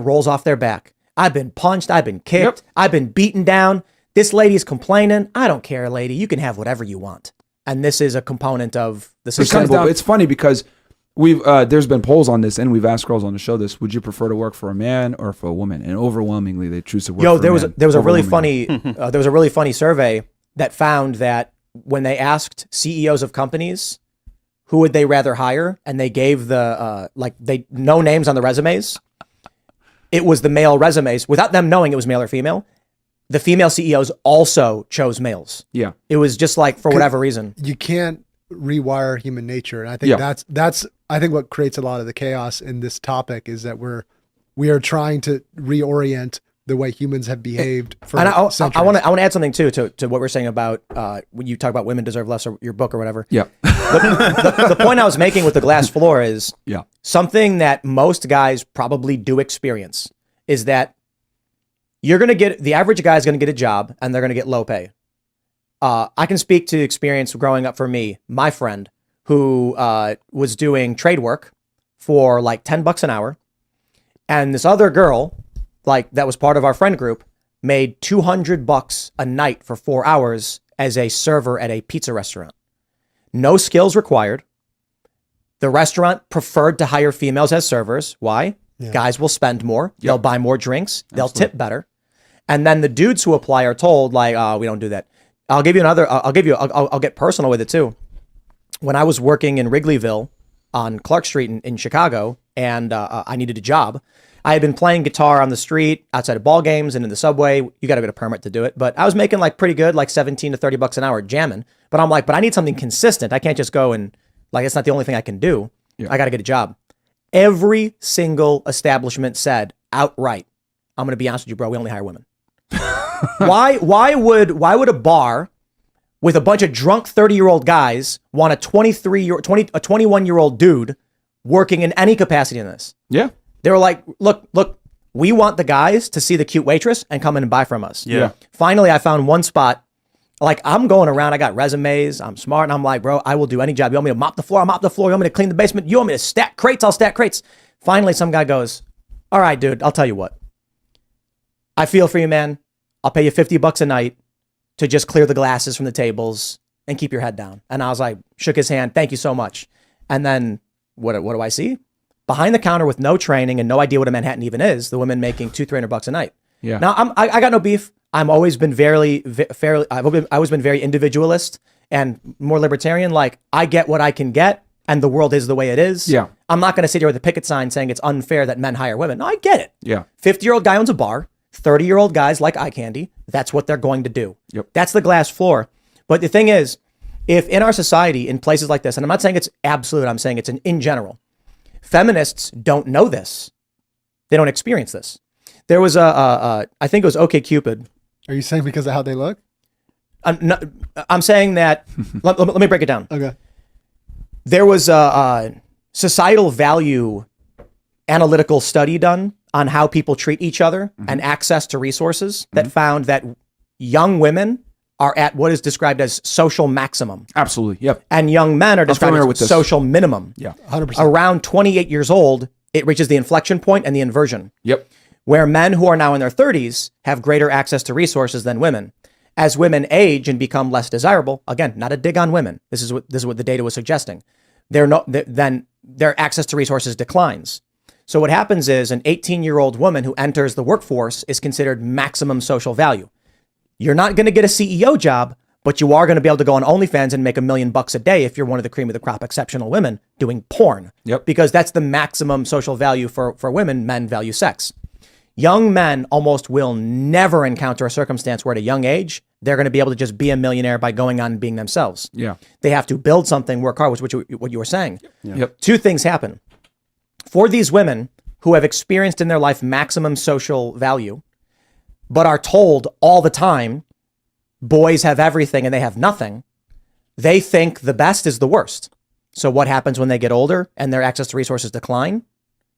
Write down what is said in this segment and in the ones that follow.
rolls off their back. I've been punched. I've been kicked. Yep. I've been beaten down. This lady's complaining. I don't care, lady. You can have whatever you want. And this is a component of the system. It's funny because we've there's been polls on this, and we've asked girls on the show this: would you prefer to work for a man or for a woman? And overwhelmingly, they choose to work. For there a was man. there was a really funny survey that found that when they asked CEOs of companies who would they rather hire, and they gave the no names on the resumes, it was the male resumes without them knowing it was male or female. The female CEOs also chose males. Yeah. It was just like for whatever reason. You can't rewire human nature. And I think that's I think what creates a lot of the chaos in this topic is that we are trying to reorient the way humans have behaved for centuries. I want to add something too to what we're saying about when you talk about women deserve less, or your book or whatever. Yeah. The point I was making with the glass floor is something that most guys probably do experience is that you're going to get, the average guy is going to get a job and they're going to get low pay. I can speak to experience growing up for me, my friend who was doing trade work for like $10 an hour. And this other girl, like that was part of our friend group, made $200 a night for 4 hours as a server at a pizza restaurant. No skills required. The restaurant preferred to hire females as servers. Why? Yeah. Guys will spend more. Yep. They'll buy more drinks. They'll tip better. And then the dudes who apply are told like, we don't do that. I'll get personal with it too. When I was working in Wrigleyville on Clark Street in Chicago, and I needed a job, I had been playing guitar on the street outside of ball games and in the subway. You got to get a permit to do it. But I was making like pretty good, like 17 to $30 an hour jamming. But I'm like, but I need something consistent. I can't just go and like, it's not the only thing I can do. Yeah. I got to get a job. Every single establishment said outright, I'm going to be honest with you, bro, we only hire women. Why would a bar with a bunch of drunk 30-year-old guys want a 21-year-old dude working in any capacity in this? Yeah. They were like, look, we want the guys to see the cute waitress and come in and buy from us. Yeah. Finally, I found one spot. Like, I'm going around, I got resumes, I'm smart, and I'm like, bro, I will do any job. You want me to mop the floor? I'll mop the floor. You want me to clean the basement? You want me to stack crates? I'll stack crates. Finally, some guy goes, all right, dude, I'll tell you what. I feel for you, man. I'll pay you $50 a night to just clear the glasses from the tables and keep your head down. And I was like, shook his hand, thank you so much. And then, what do I see? Behind the counter with no training and no idea what a Manhattan even is, the women making $200-300 a night. Yeah. Now, I got no beef. I've always been very individualist and more libertarian. Like, I get what I can get, and the world is the way it is. Yeah. I'm not going to sit here with a picket sign saying it's unfair that men hire women. No, I get it. Yeah. 50-year-old guy owns a bar. 30-year-old guys like eye candy. That's what they're going to do. Yep. That's the glass floor. But the thing is, if in our society, in places like this, and I'm not saying it's absolute, I'm saying it's in general, feminists don't know this. They don't experience this. There was I think it was OkCupid. Are you saying because of how they look? I'm saying that, let me break it down. Okay. There was a societal value analytical study done on how people treat each other and access to resources that found that young women are at what is described as social maximum. Absolutely. Yep. And young men are described as social minimum. Yeah. 100%. Around 28 years old, it reaches the inflection point and the inversion. Yep. Where men who are now in their 30s have greater access to resources than women. As women age and become less desirable, again, not a dig on women. This is what the data was suggesting. Then their access to resources declines. So what happens is an 18-year-old woman who enters the workforce is considered maximum social value. You're not going to get a CEO job, but you are going to be able to go on OnlyFans and make $1 million a day if you're one of the cream of the crop exceptional women doing porn. Yep. Because that's the maximum social value for women. Men value sex. Young men almost will never encounter a circumstance where at a young age, they're going to be able to just be a millionaire by going on and being themselves. Yeah. They have to build something, work hard, which what you were saying. Yeah. Yep. Two things happen. For these women who have experienced in their life maximum social value, but are told all the time, boys have everything and they have nothing, they think the best is the worst. So what happens when they get older and their access to resources decline?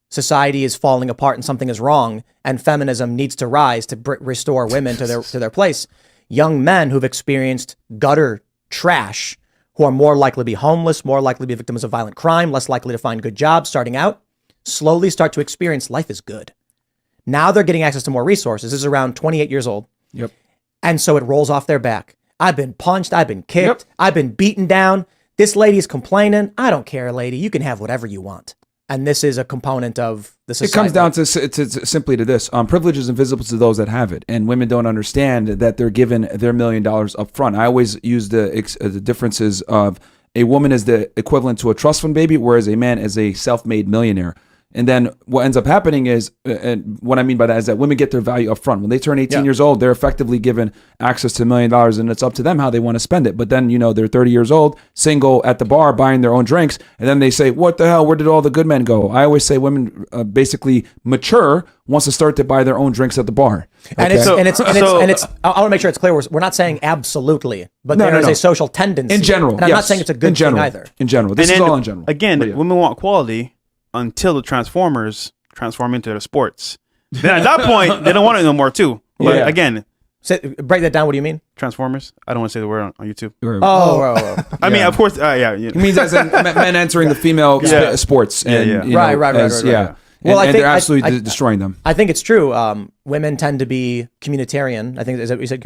Society is falling apart and something is wrong, and feminism needs to rise to restore women to their place. Young men who've experienced gutter trash, who are more likely to be homeless, more likely to be victims of violent crime, less likely to find good jobs starting out, slowly start to experience life is good. Now they're getting access to more resources. This is around 28 years old. Yep. And so it rolls off their back. I've been punched. I've been kicked. Yep. I've been beaten down. This lady's complaining. I don't care, lady. You can have whatever you want. And this is a component of the society. It comes down to simply to this. Privilege is invisible to those that have it. And women don't understand that they're given their $1 million up front. I always use the differences of a woman is the equivalent to a trust fund baby, whereas a man is a self-made millionaire. And then what ends up happening is, and what I mean by that is that women get their value up front. When they turn 18 years old, they're effectively given access to $1 million, and it's up to them how they want to spend it. But then, they're 30 years old, single at the bar, buying their own drinks, and then they say, what the hell, where did all the good men go? I always say women basically mature once to start to buy their own drinks at the bar. Okay? And it's I want to make sure it's clear. We're not saying absolutely, but there is a social tendency. In general, and I'm not saying it's a good thing either. In general. This is all in general. Again, women want quality until the Transformers transform into the sports. Then at that point, they don't want it no more too. But again, break that down. What do you mean? Transformers? I don't want to say the word on YouTube. I mean, of course, It means as in men entering the female sports. And, Right. Yeah. Well, I think they're absolutely destroying them. I think it's true. Women tend to be communitarian. I think is that what you said?